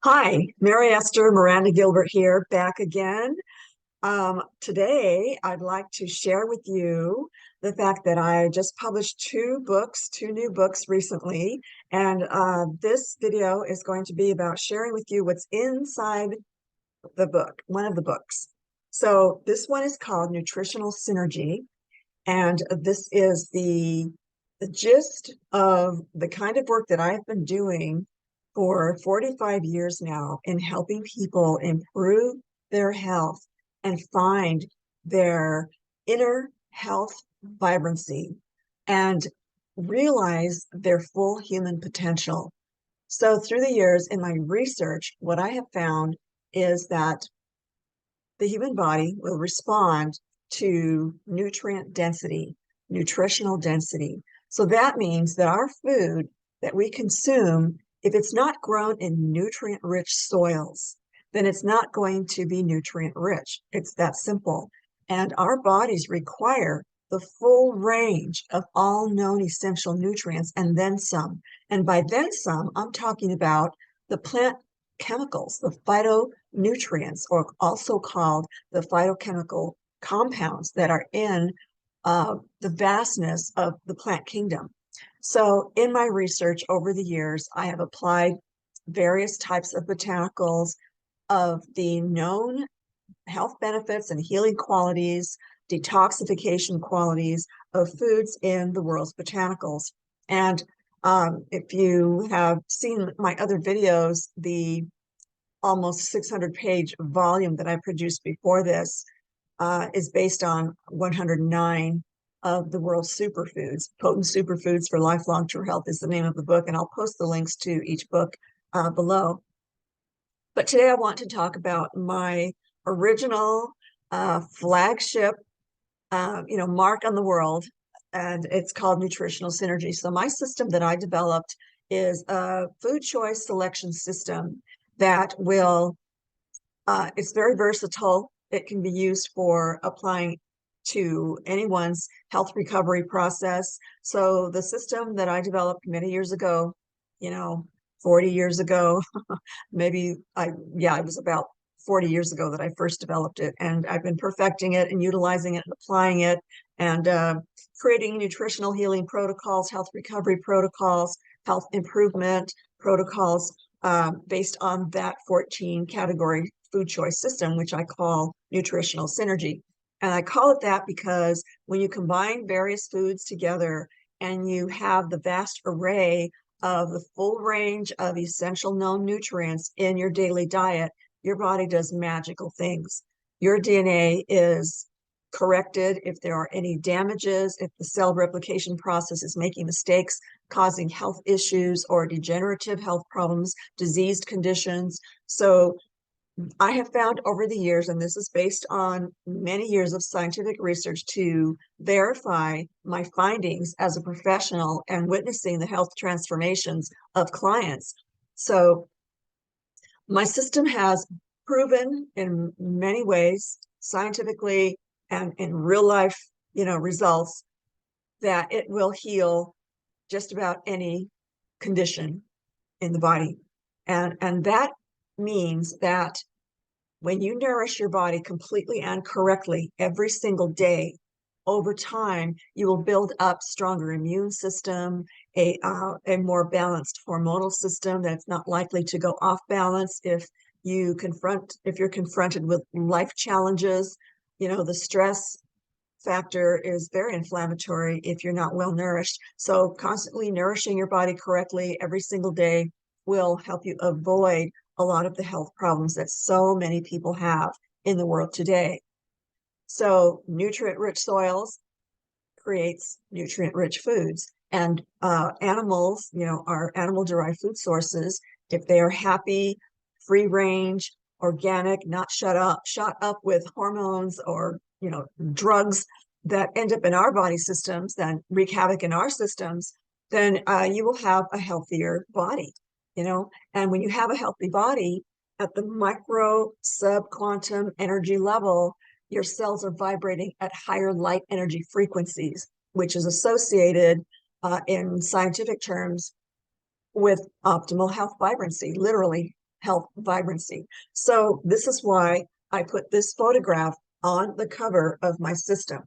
Hi, Mary Esther Gilbert here, back again. Today, I'd like to share with you the fact that I just published two new books recently, and this video is going to be about sharing with you what's inside the book, one of the books. So this one is called Nutritional Synergy, and this is the gist of the kind of work that I've been doing for 45 years now in helping people improve their health and find their inner health vibrancy and realize their full human potential. So through the years in my research, what I have found is that the human body will respond to nutrient density, nutritional density. So that means that our food that we consume, if it's not grown in nutrient-rich soils, then it's not going to be nutrient-rich. It's that simple. And our bodies require the full range of all known essential nutrients and then some. And by then some, I'm talking about the plant chemicals, the phytonutrients, or also called the phytochemical compounds that are in the vastness of the plant kingdom. So in my research over the years, I have applied various types of botanicals of the known health benefits and healing qualities, detoxification qualities of foods in the world's botanicals. And if you have seen my other videos, the almost 600-page volume that I produced before this is based on 109 of the world's superfoods. Potent Superfoods for Lifelong True Health is the name of the book, and I'll post the links to each book below. But today I want to talk about my original flagship, mark on the world, and it's called Nutritional Synergy. So my system that I developed is a food choice selection system that will, it's very versatile. It can be used for applying to anyone's health recovery process. So the system that I developed many years ago, 40 years ago, it was about 40 years ago that I first developed it. And I've been perfecting it and utilizing it and applying it and creating nutritional healing protocols, health recovery protocols, health improvement protocols based on that 14 category food choice system, which I call Nutritional Synergy. And I call it that because when you combine various foods together and you have the vast array of the full range of essential known nutrients in your daily diet, your body does magical things. Your DNA is corrected if there are any damages, if the cell replication process is making mistakes, causing health issues or degenerative health problems, diseased conditions. So I have found over the years, and this is based on many years of scientific research to verify my findings as a professional and witnessing the health transformations of clients. So my system has proven in many ways, scientifically and in real life, results, that it will heal just about any condition in the body. And that means that when you nourish your body completely and correctly every single day, over time, you will build up stronger immune system, a more balanced hormonal system that's not likely to go off balance if you're confronted with life challenges. The stress factor is very inflammatory if you're not well nourished. So constantly nourishing your body correctly every single day will help you avoid a lot of the health problems that so many people have in the world today. So nutrient-rich soils creates nutrient-rich foods. And animals, our animal-derived food sources, if they are happy, free range, organic, not shot up with hormones or, drugs that end up in our body systems, then wreak havoc in our systems, then you will have a healthier body, And when you have a healthy body at the micro subquantum energy level, your cells are vibrating at higher light energy frequencies, which is associated in scientific terms with optimal health vibrancy, literally health vibrancy. So this is why I put this photograph on the cover of my system.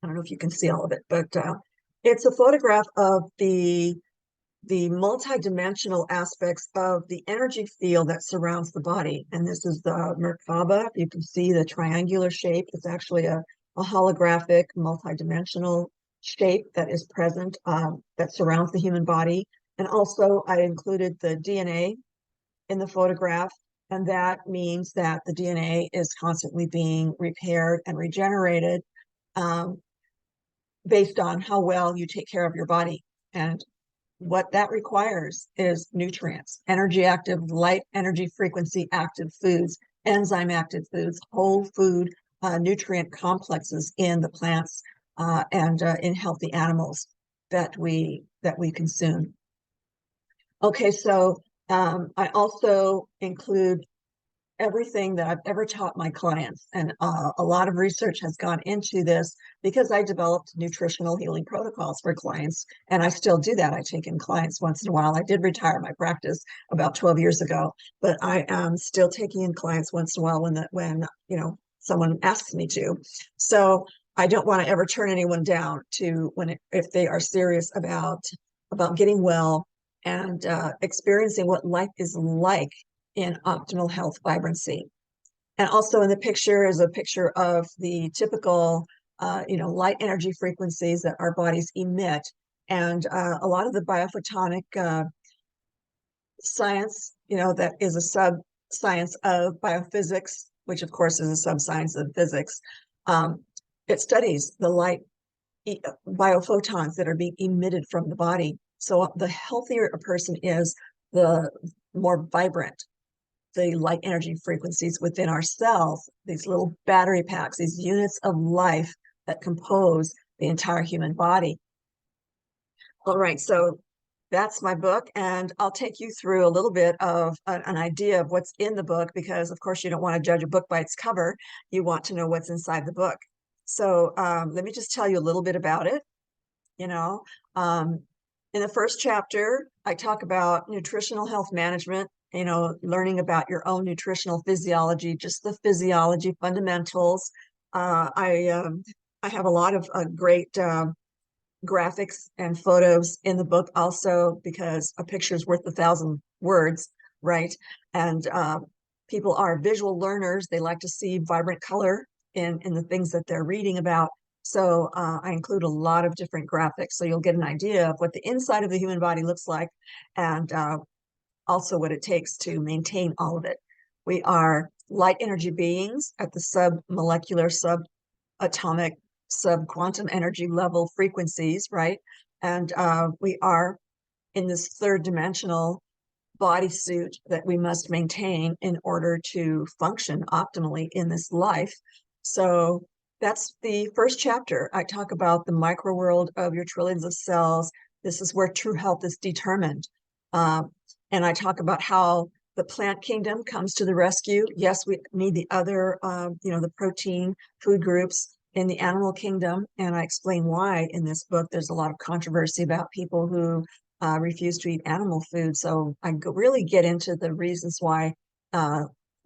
I don't know if you can see all of it, but it's a photograph of the multidimensional aspects of the energy field that surrounds the body. And this is the Merkaba. You can see the triangular shape. It's actually a holographic, multidimensional shape that is present, that surrounds the human body. And also, I included the DNA in the photograph. And that means that the DNA is constantly being repaired and regenerated um, based on how well you take care of your body. And what that requires is nutrients, energy active, light energy frequency active foods, enzyme active foods, whole food nutrient complexes in the plants and in healthy animals that we consume. Okay, so I also include everything that I've ever taught my clients. And a lot of research has gone into this because I developed nutritional healing protocols for clients. And I still do that. I take in clients once in a while. I did retire my practice about 12 years ago, but I am still taking in clients once in a while when someone asks me to. So I don't want to ever turn anyone down if they are serious about getting well and experiencing what life is like in optimal health vibrancy. And also in the picture is a picture of the typical, light energy frequencies that our bodies emit. And a lot of the biophotonic science, that is a sub-science of biophysics, which of course is a sub-science of physics. It studies the light biophotons that are being emitted from the body. So the healthier a person is, the more vibrant the light energy frequencies within our cells, these little battery packs, these units of life that compose the entire human body. All right, so that's my book, and I'll take you through a little bit of an idea of what's in the book, because of course you don't want to judge a book by its cover. You want to know what's inside the book. So let me just tell you a little bit about it. In the first chapter, I talk about nutritional health management, learning about your own nutritional physiology, just the physiology fundamentals. I have a lot of great graphics and photos in the book also, because a picture is worth 1,000 words, right? And people are visual learners. They like to see vibrant color in the things that they're reading about. So I include a lot of different graphics, so you'll get an idea of what the inside of the human body looks like, and also what it takes to maintain all of it. We are light energy beings at the sub-molecular, subatomic, sub-quantum energy level frequencies, right? And we are in this third dimensional bodysuit that we must maintain in order to function optimally in this life. So that's the first chapter. I talk about the micro world of your trillions of cells. This is where true health is determined. And I talk about how the plant kingdom comes to the rescue. Yes, we need the other, the protein food groups in the animal kingdom. And I explain why in this book. There's a lot of controversy about people who refuse to eat animal food. So I really get into the reasons why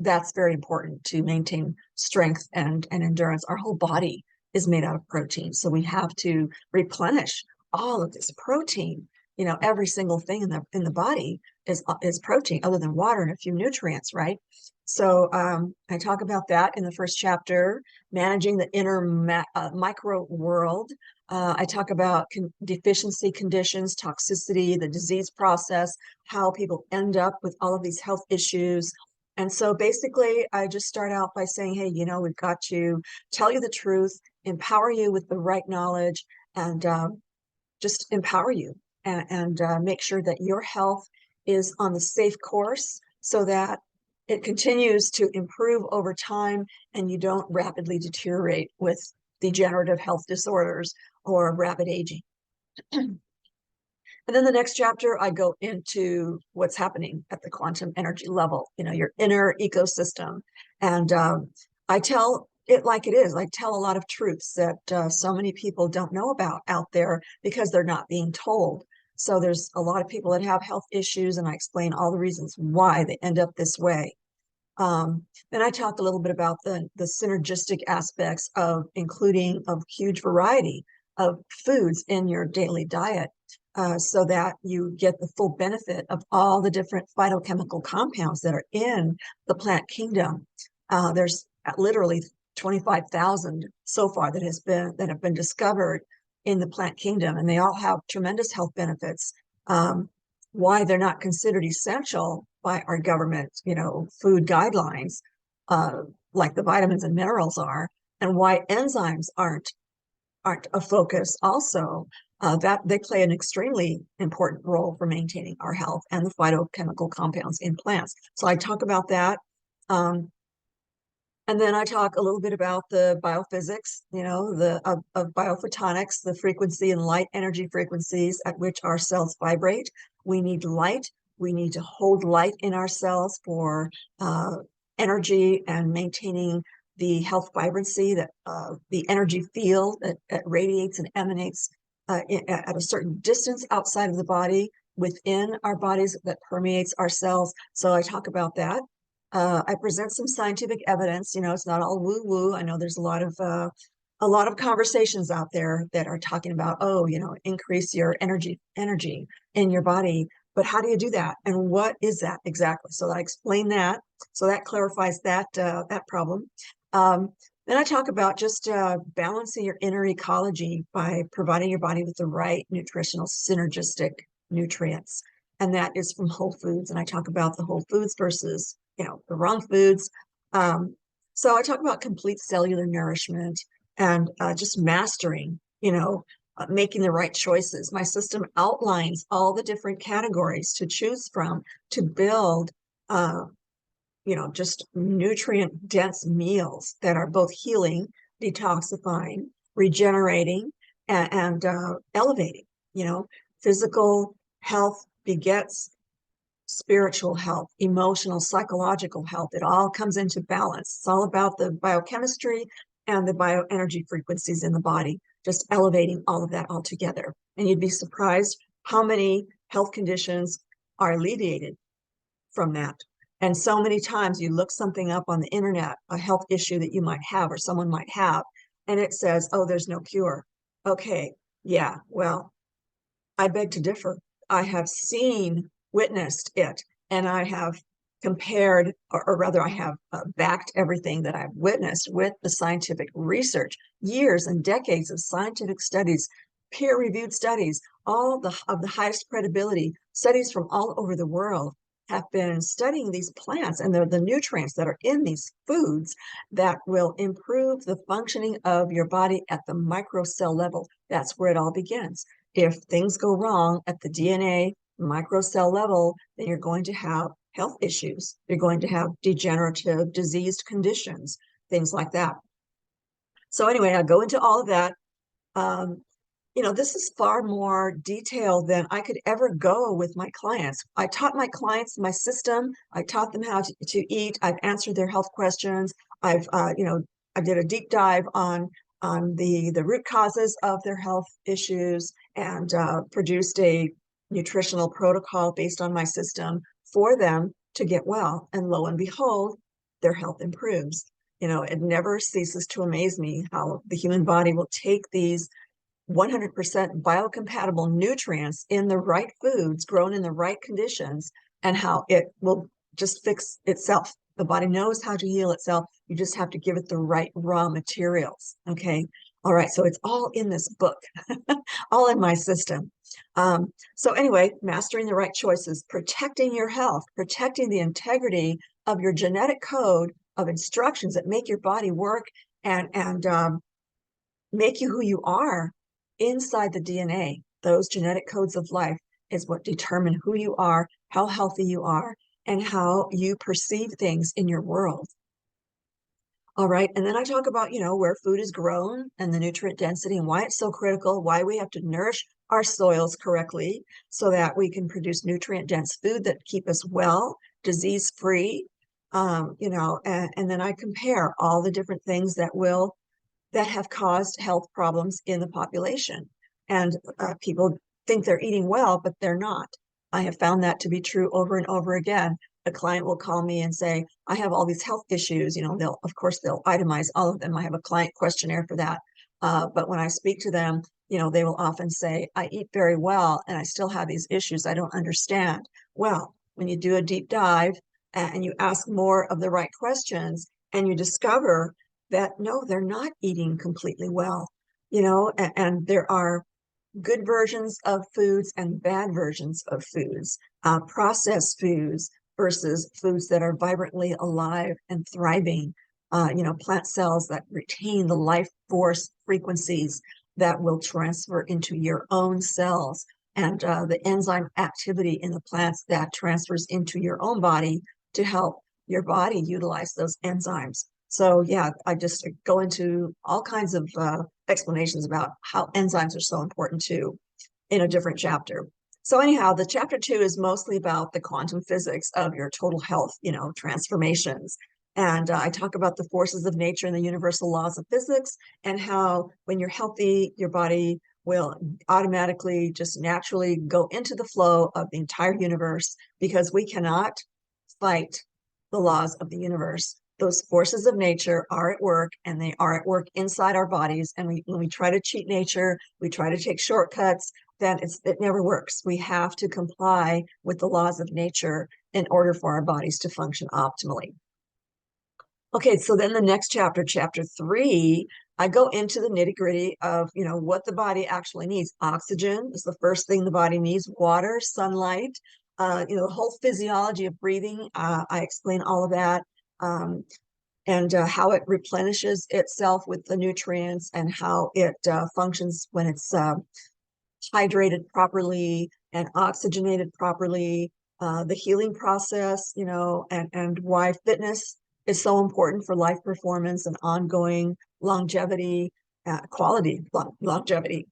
that's very important to maintain strength and endurance. Our whole body is made out of protein. So we have to replenish all of this protein. Every single thing in the body is protein, other than water and a few nutrients, right? So I talk about that in the first chapter, managing the inner micro world. I talk about deficiency conditions, toxicity, the disease process, how people end up with all of these health issues. And so basically, I just start out by saying, hey, we've got to tell you the truth, empower you with the right knowledge, and just empower you and make sure that your health is on the safe course so that it continues to improve over time and you don't rapidly deteriorate with degenerative health disorders or rapid aging. And then the next chapter, I go into what's happening at the quantum energy level, your inner ecosystem. And I tell it like it is. I tell a lot of truths that so many people don't know about out there because they're not being told. So there's a lot of people that have health issues, and I explain all the reasons why they end up this way. Then I talk a little bit about the synergistic aspects of including a huge variety of foods in your daily diet, so that you get the full benefit of all the different phytochemical compounds that are in the plant kingdom. There's literally 25,000 so far that have been discovered in the plant kingdom, and they all have tremendous health benefits. Why they're not considered essential by our government, food guidelines, uh, like the vitamins and minerals are, and why enzymes aren't a focus also, that they play an extremely important role for maintaining our health and the phytochemical compounds in plants. So I talk about that. And then I talk a little bit about the biophysics, of biophotonics, the frequency and light energy frequencies at which our cells vibrate. We need light. We need to hold light in our cells for energy and maintaining the health vibrancy, that the energy field that radiates and emanates at a certain distance outside of the body, within our bodies, that permeates our cells. So I talk about that. I present some scientific evidence. It's not all woo-woo. I know there's a lot of conversations out there that are talking about, oh, increase your energy in your body. But how do you do that? And what is that exactly? So I explain that. So that clarifies that problem. Then I talk about just balancing your inner ecology by providing your body with the right nutritional synergistic nutrients. And that is from whole foods. And I talk about the whole foods versus the wrong foods. So I talk about complete cellular nourishment and just mastering, making the right choices. My system outlines all the different categories to choose from to build, just nutrient dense meals that are both healing, detoxifying, regenerating, and elevating. Physical health begets spiritual health, emotional, psychological health. It all comes into balance. It's all about the biochemistry and the bioenergy frequencies in the body, just elevating all of that all together. And you'd be surprised how many health conditions are alleviated from that. And so many times you look something up on the internet, a health issue that you might have or someone might have, and it says, oh, there's no cure. Okay, yeah, well, I beg to differ. I have witnessed it, and I have compared, or rather I have backed everything that I've witnessed with the scientific research, years and decades of scientific studies, peer-reviewed studies, all of the highest credibility studies from all over the world have been studying these plants and the nutrients that are in these foods that will improve the functioning of your body at the microcell level. That's where it all begins. If things go wrong at the DNA microcell level, then you're going to have health issues. You're going to have degenerative, diseased conditions, things like that. So anyway, I go into all of that. This is far more detailed than I could ever go with my clients. I taught my clients my system. I taught them how to eat. I've answered their health questions. I did a deep dive on the root causes of their health issues and produced a nutritional protocol based on my system for them to get well. And lo and behold, their health improves. It never ceases to amaze me how the human body will take these 100% biocompatible nutrients in the right foods grown in the right conditions, and how it will just fix itself. The body knows how to heal itself. You just have to give it the right raw materials. Okay. All right. So it's all in this book, all in my system. So anyway, mastering the right choices, protecting your health, protecting the integrity of your genetic code of instructions that make your body work and make you who you are inside the DNA. Those genetic codes of life is what determine who you are, how healthy you are, and how you perceive things in your world. All right. And then I talk about, where food is grown and the nutrient density and why it's so critical, why we have to nourish our soils correctly so that we can produce nutrient dense food that keep us well, disease free. And then I compare all the different things that have caused health problems in the population. And people think they're eating well, but they're not. I have found that to be true over and over again. A client will call me and say, I have all these health issues. Of course, they'll itemize all of them. I have a client questionnaire for that. But when I speak to them, they will often say, I eat very well and I still have these issues I don't understand. Well, when you do a deep dive and you ask more of the right questions and you discover that no, they're not eating completely well, and there are good versions of foods and bad versions of foods, processed foods versus foods that are vibrantly alive and thriving, plant cells that retain the life force frequencies that will transfer into your own cells, and the enzyme activity in the plants that transfers into your own body to help your body utilize those enzymes. So yeah, I just go into all kinds of explanations about how enzymes are so important too in a different chapter. So anyhow, the chapter 2 is mostly about the quantum physics of your total health, transformations. And I talk about the forces of nature and the universal laws of physics, and how when you're healthy, your body will automatically just naturally go into the flow of the entire universe, because we cannot fight the laws of the universe. Those forces of nature are at work, and they are at work inside our bodies. And when we try to cheat nature, we try to take shortcuts, then it never works. We have to comply with the laws of nature in order for our bodies to function optimally. Okay, so then the next chapter, chapter 3, I go into the nitty-gritty of, what the body actually needs. Oxygen is the first thing the body needs, water, sunlight, the whole physiology of breathing. I explain all of that, and how it replenishes itself with the nutrients, and how it functions when it's hydrated properly and oxygenated properly, the healing process, and why fitness is so important for life performance and ongoing longevity, quality longevity.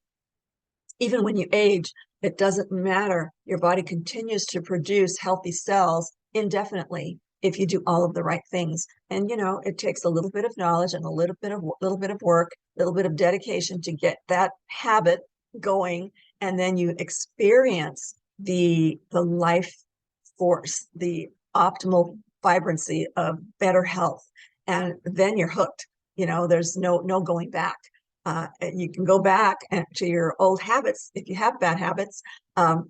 Even when you age, it doesn't matter. Your body continues to produce healthy cells indefinitely if you do all of the right things. And it takes a little bit of knowledge and a little bit of work, a little bit of dedication to get that habit going, and then you experience the life force, the optimal vibrancy of better health, and then you're hooked. There's no going back. You can go back to your old habits if you have bad habits, and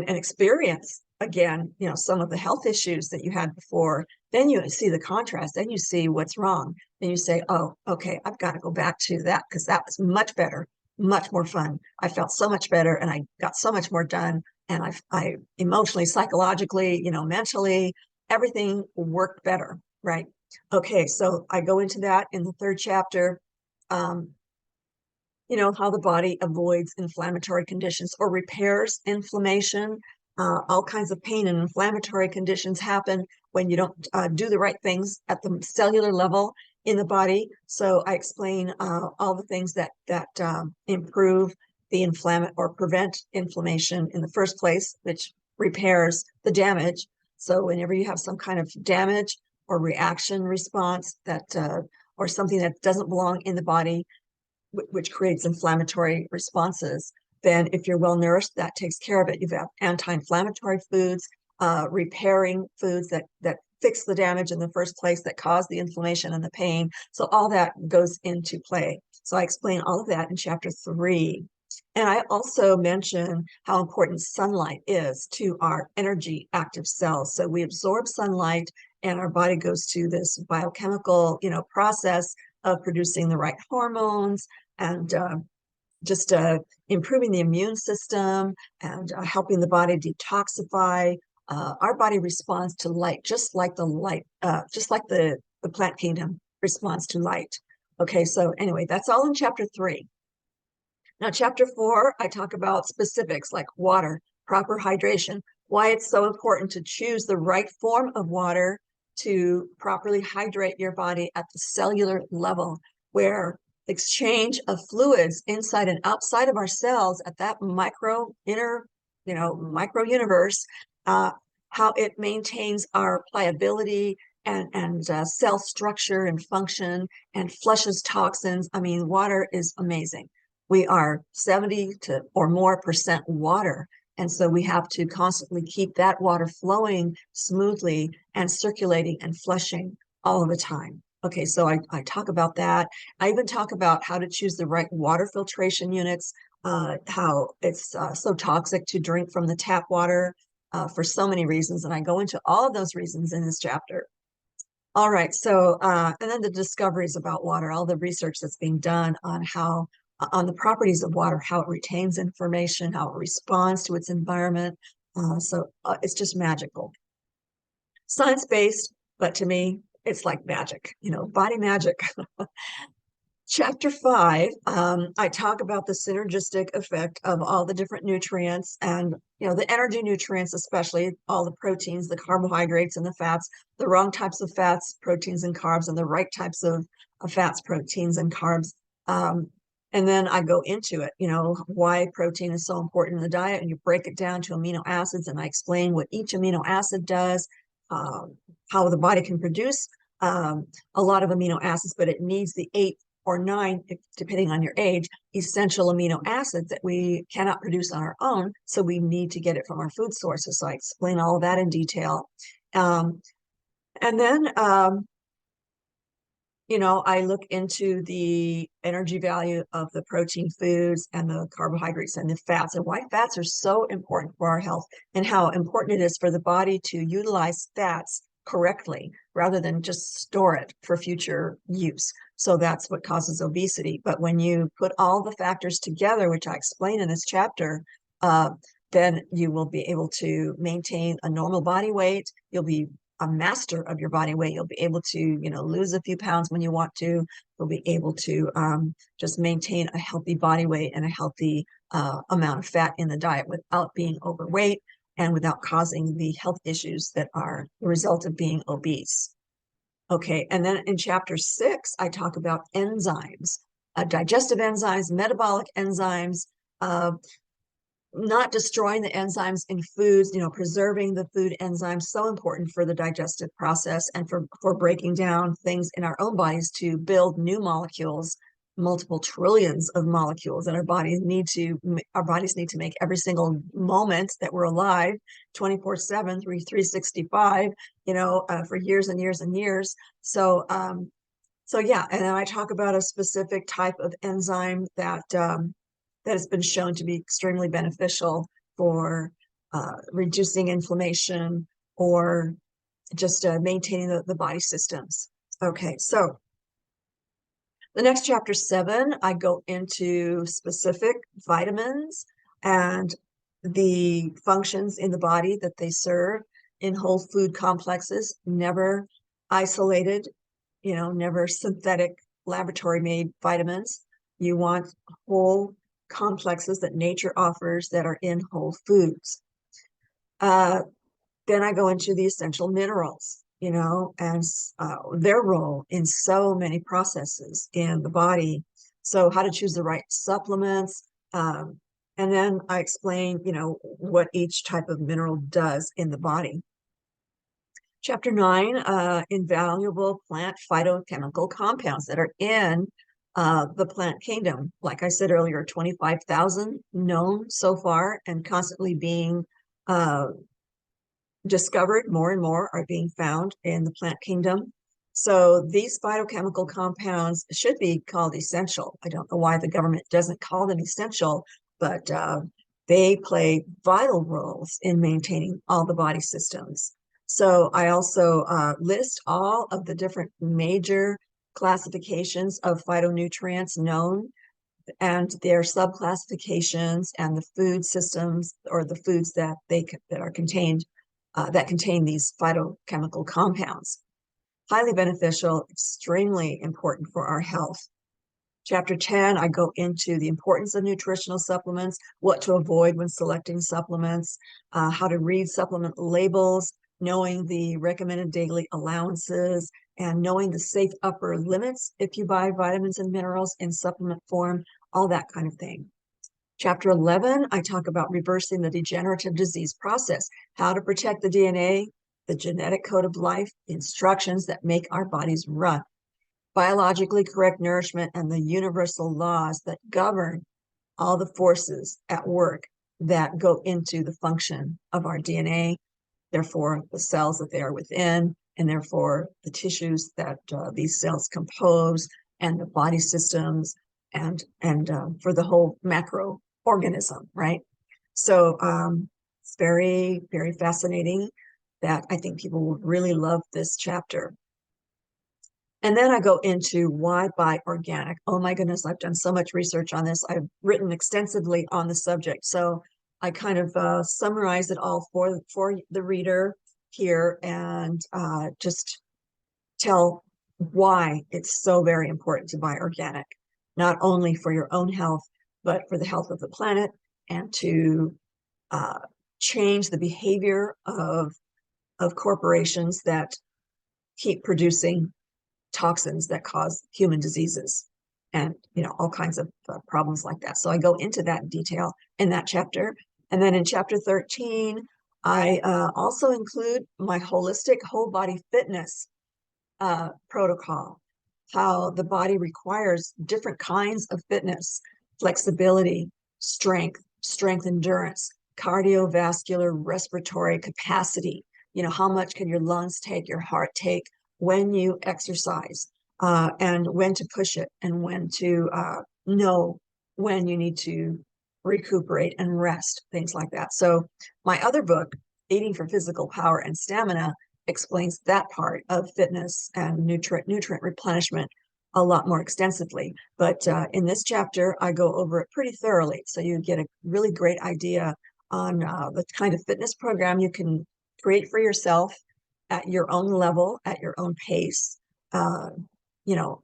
experience again, some of the health issues that you had before. Then you see the contrast. Then you see what's wrong. Then you say, "Oh, okay, I've got to go back to that because that was much better, much more fun. I felt so much better, and I got so much more done. And I emotionally, psychologically, mentally, everything worked better, right?" Okay, so I go into that in the 3rd chapter. How the body avoids inflammatory conditions or repairs inflammation. All kinds of pain and inflammatory conditions happen when you don't do the right things at the cellular level in the body. So I explain all the things that improve the or prevent inflammation in the first place, which repairs the damage. So whenever you have some kind of damage or reaction response or something that doesn't belong in the body, which creates inflammatory responses, then if you're well nourished, that takes care of it. You've got anti-inflammatory foods, repairing foods that fix the damage in the first place, that cause the inflammation and the pain. So all that goes into play. So I explain all of that in chapter 3. And I also mention how important sunlight is to our energy active cells. So we absorb sunlight, and our body goes to this biochemical, process of producing the right hormones, and just improving the immune system, and helping the body detoxify. Our body responds to light, just like the plant kingdom responds to light. Okay, so anyway, that's all in chapter 3. Now, chapter 4, I talk about specifics like water, proper hydration, why it's so important to choose the right form of water to properly hydrate your body at the cellular level, where exchange of fluids inside and outside of our cells at that micro universe, how it maintains our pliability and cell structure and function, and flushes toxins. I mean, water is amazing. We are 70 to or more percent water. And so we have to constantly keep that water flowing smoothly and circulating and flushing all the time. Okay, so I talk about that. I even talk about how to choose the right water filtration units, how it's so toxic to drink from the tap water for so many reasons. And I go into all of those reasons in this chapter. All right, so and then the discoveries about water, all the research that's being done on how on the properties of water, how it retains information, how it responds to its environment. It's just magical. Science-based, but to me, it's like magic, body magic. Chapter 5, I talk about the synergistic effect of all the different nutrients and, the energy nutrients, especially all the proteins, the carbohydrates and the fats, the wrong types of fats, proteins and carbs, and the right types of fats, proteins and carbs. And then I go into it, why protein is so important in the diet, and you break it down to amino acids, and I explain what each amino acid does, how the body can produce a lot of amino acids, but it needs the 8 or 9, depending on your age, essential amino acids that we cannot produce on our own. So we need to get it from our food sources. So I explain all of that in detail. And then, I look into the energy value of the protein foods and the carbohydrates and the fats, and why fats are so important for our health, and how important it is for the body to utilize fats correctly rather than just store it for future use. So that's what causes obesity. But when you put all the factors together, which I explain in this chapter, then you will be able to maintain a normal body weight. You'll be a master of your body weight. You'll be able to, lose a few pounds when you want to. You'll be able to just maintain a healthy body weight and a healthy amount of fat in the diet without being overweight and without causing the health issues that are the result of being obese. Okay, and then in chapter 6, I talk about enzymes, digestive enzymes, metabolic enzymes, not destroying the enzymes in foods, preserving the food enzymes, so important for the digestive process and for breaking down things in our own bodies to build new molecules, multiple trillions of molecules that our bodies need to make every single moment that we're alive, 24/7, 365, for years and years and years. So yeah, and then I talk about a specific type of enzyme that has been shown to be extremely beneficial for reducing inflammation or just maintaining the body systems. Okay, so the next chapter 7, I go into specific vitamins and the functions in the body that they serve in whole food complexes, never isolated, never synthetic laboratory made vitamins. You want whole complexes that nature offers that are in whole foods. Then I go into the essential minerals, and their role in so many processes in the body. So how to choose the right supplements. And then I explain, what each type of mineral does in the body. Chapter 9, invaluable plant phytochemical compounds that are in the plant kingdom. Like I said earlier, 25,000 known so far and constantly being discovered. More and more are being found in the plant kingdom. So these phytochemical compounds should be called essential. I don't know why the government doesn't call them essential, but they play vital roles in maintaining all the body systems. So I also list all of the different major classifications of phytonutrients known and their subclassifications and the food systems or the foods that are contained that contain these phytochemical compounds. Highly beneficial, extremely important for our health. Chapter 10, I go into the importance of nutritional supplements, what to avoid when selecting supplements, how to read supplement labels, knowing the recommended daily allowances, and knowing the safe upper limits if you buy vitamins and minerals in supplement form, all that kind of thing. Chapter 11, I talk about reversing the degenerative disease process, how to protect the DNA, the genetic code of life, instructions that make our bodies run, biologically correct nourishment, and the universal laws that govern all the forces at work that go into the function of our DNA, therefore the cells that they are within, and therefore the tissues that these cells compose, and the body systems, and for the whole macroorganism, right? So it's very, very fascinating that I think people will really love this chapter. And then I go into why buy organic. Oh my goodness, I've done so much research on this. I've written extensively on the subject. So I kind of summarize it all for the reader here, and just tell why it's so very important to buy organic, not only for your own health, but for the health of the planet, and to change the behavior of corporations that keep producing toxins that cause human diseases and all kinds of problems like that. So I go into that in detail in that chapter. And then in chapter 13, I also include my holistic whole body fitness protocol, how the body requires different kinds of fitness: flexibility, strength endurance, cardiovascular, respiratory capacity. How much can your lungs take, your heart take when you exercise, and when to push it, and when to know when you need to recuperate and rest, things like that. So my other book, Eating for Physical Power and Stamina, explains that part of fitness and nutrient replenishment a lot more extensively. But in this chapter, I go over it pretty thoroughly, so you get a really great idea on the kind of fitness program you can create for yourself at your own level, at your own pace.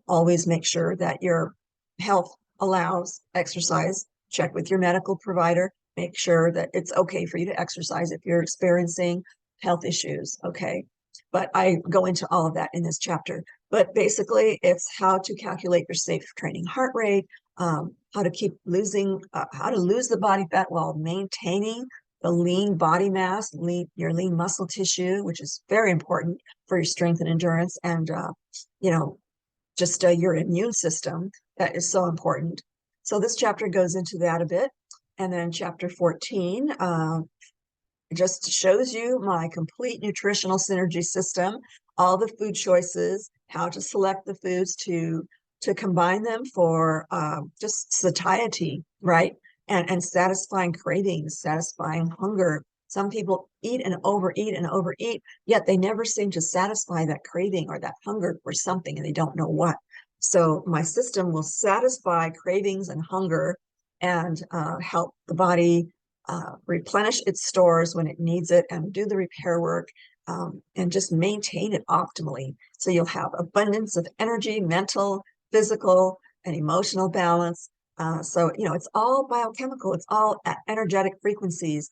Always make sure that your health allows exercise. Check with your medical provider. Make sure that it's okay for you to exercise if you're experiencing health issues. Okay. But I go into all of that in this chapter. But basically, it's how to calculate your safe training heart rate, how to keep how to lose the body fat while maintaining the lean body mass, your lean muscle tissue, which is very important for your strength and endurance, and just your immune system, that is so important. So this chapter goes into that a bit. And then chapter 14 just shows you my complete nutritional synergy system, all the food choices, how to select the foods to combine them for just satiety, right? And satisfying cravings, satisfying hunger. Some people eat and overeat, yet they never seem to satisfy that craving or that hunger for something, and they don't know what. So my system will satisfy cravings and hunger, and help the body replenish its stores when it needs it, and do the repair work, and just maintain it optimally. So you'll have abundance of energy, mental, physical, and emotional balance. So it's all biochemical. It's all energetic frequencies.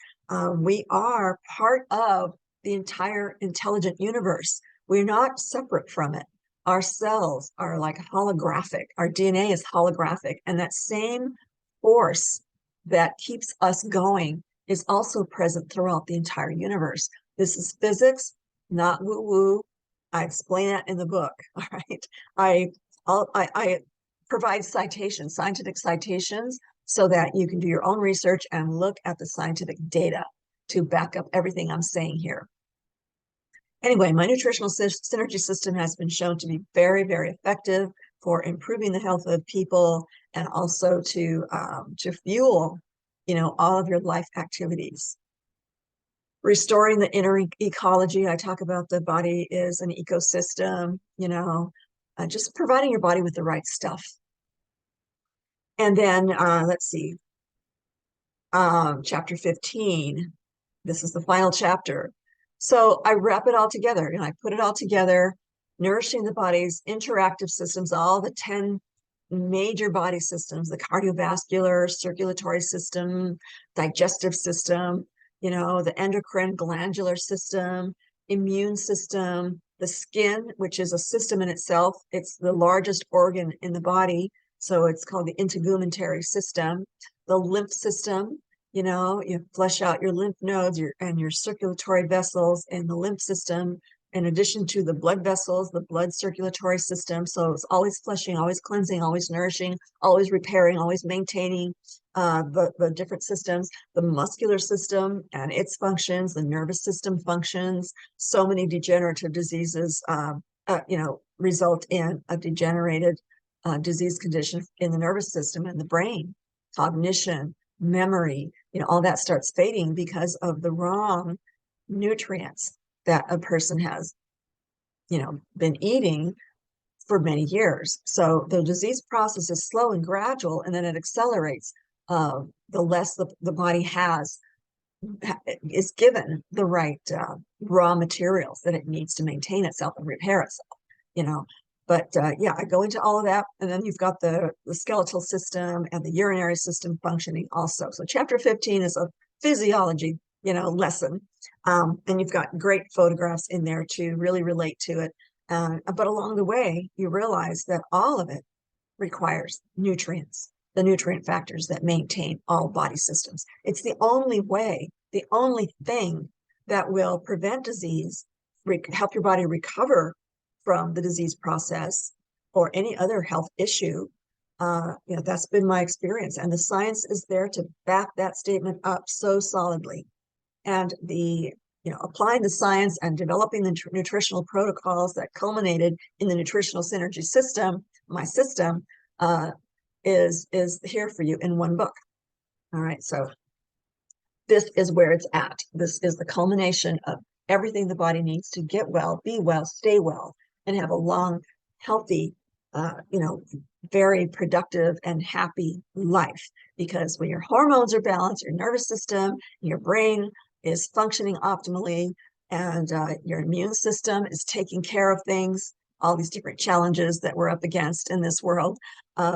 We are part of the entire intelligent universe. We're not separate from it. Our cells are like holographic. Our DNA is holographic. And that same force that keeps us going is also present throughout the entire universe. This is physics, not woo-woo. I explain that in the book. All right. I provide citations, scientific citations, so that you can do your own research and look at the scientific data to back up everything I'm saying here. Anyway, my nutritional synergy system has been shown to be very, very effective for improving the health of people, and also to fuel, all of your life activities. Restoring the inner ecology. I talk about the body is an ecosystem, just providing your body with the right stuff. And then let's see, chapter 15. This is the final chapter. So I wrap it all together, I put it all together, nourishing the body's interactive systems, all the 10 major body systems: the cardiovascular, circulatory system, digestive system, the endocrine glandular system, immune system, the skin, which is a system in itself. It's the largest organ in the body, so it's called the integumentary system. The lymph system, you flush out your lymph nodes and your circulatory vessels in the lymph system, in addition to the blood vessels, the blood circulatory system. So it's always flushing, always cleansing, always nourishing, always repairing, always maintaining. the different systems, the muscular system and its functions, the nervous system functions. So many degenerative diseases, result in a degenerated disease condition in the nervous system and the brain, cognition, memory, all that starts fading because of the wrong nutrients that a person has, been eating for many years. So the disease process is slow and gradual, and then it accelerates. The less the body is given the right raw materials that it needs to maintain itself and repair itself, you know. But yeah, I go into all of that. And then you've got the skeletal system and the urinary system functioning also. So chapter 15 is a physiology, lesson. And you've got great photographs in there to really relate to it. But along the way, you realize that all of it requires nutrients, the nutrient factors that maintain all body systems. It's the only way, the only thing that will prevent disease, help your body recover from the disease process or any other health issue. That's been my experience. And the science is there to back that statement up so solidly. And applying the science and developing the nutritional protocols that culminated in the Nutritional Synergy system, my system, is here for you in one book. All right, so this is where it's at. This is the culmination of everything the body needs to get well, be well, stay well, and have a long, healthy, very productive and happy life. Because when your hormones are balanced, your nervous system, your brain is functioning optimally, and your immune system is taking care of things, all these different challenges that we're up against in this world,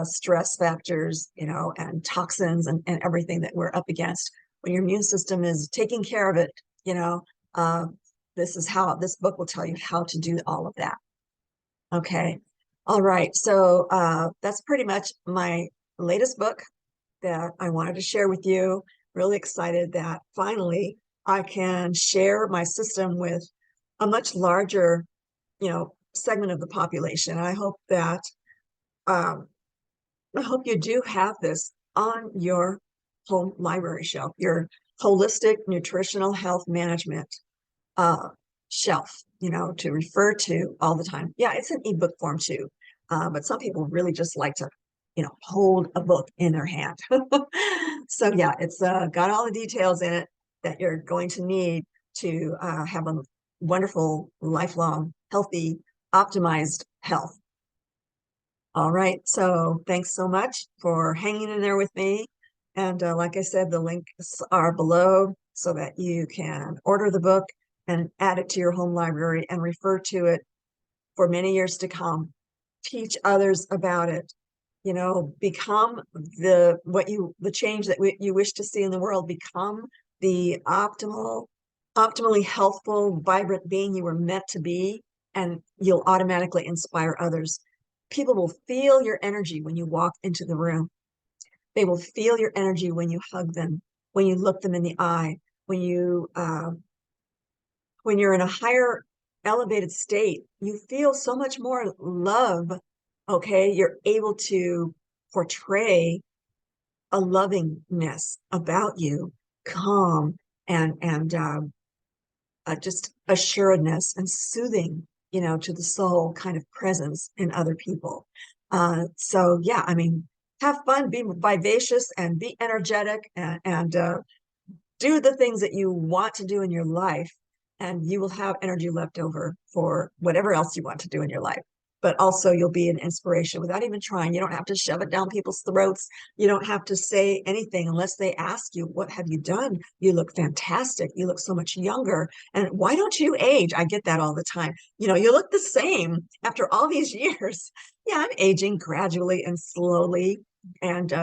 stress factors, and toxins and everything that we're up against. When your immune system is taking care of it, this is how this book will tell you how to do all of that. Okay. All right. So that's pretty much my latest book that I wanted to share with you. Really excited that finally I can share my system with a much larger, segment of the population. I hope that you do have this on your home library shelf, your holistic nutritional health management shelf, to refer to all the time. Yeah, it's an ebook form too, but some people really just like to, hold a book in their hand. So yeah, it's got all the details in it that you're going to need to have a wonderful, lifelong, healthy, optimized health. All right, so thanks so much for hanging in there with me. And like I said, the links are below so that you can order the book and add it to your home library and refer to it for many years to come. Teach others about it. Become the change that you wish to see in the world. Become the optimally healthful, vibrant being you were meant to be, and you'll automatically inspire others. People will feel your energy when you walk into the room. They will feel your energy when you hug them, when you look them in the eye, when you're in a higher elevated state, you feel so much more love. Okay, you're able to portray a lovingness about you, calm and just assuredness and soothing, to the soul kind of presence in other people. So yeah, I mean, have fun, be vivacious, and be energetic, and do the things that you want to do in your life, and you will have energy left over for whatever else you want to do in your life. But also you'll be an inspiration without even trying. You don't have to shove it down people's throats. You don't have to say anything unless they ask you, what have you done? You look fantastic. You look so much younger. And why don't you age? I get that all the time. You look the same after all these years. Yeah, I'm aging gradually and slowly and,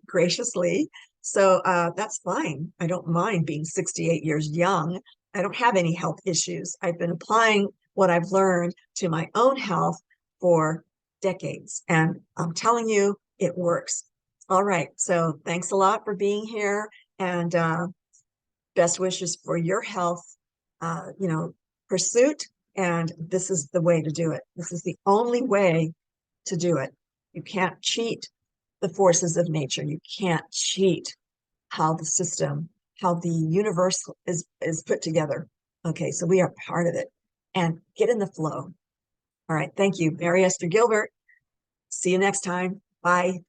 graciously. So that's fine. I don't mind being 68 years young. I don't have any health issues. I've been applying what I've learned to my own health for decades. And I'm telling you, it works. All right. So thanks a lot for being here, and best wishes for your health, pursuit. And this is the way to do it. This is the only way to do it. You can't cheat the forces of nature. You can't cheat how the system, how the universe is put together. Okay, so we are part of it. And get in the flow. All right, thank you. Mary Esther Gilbert. See you next time. Bye.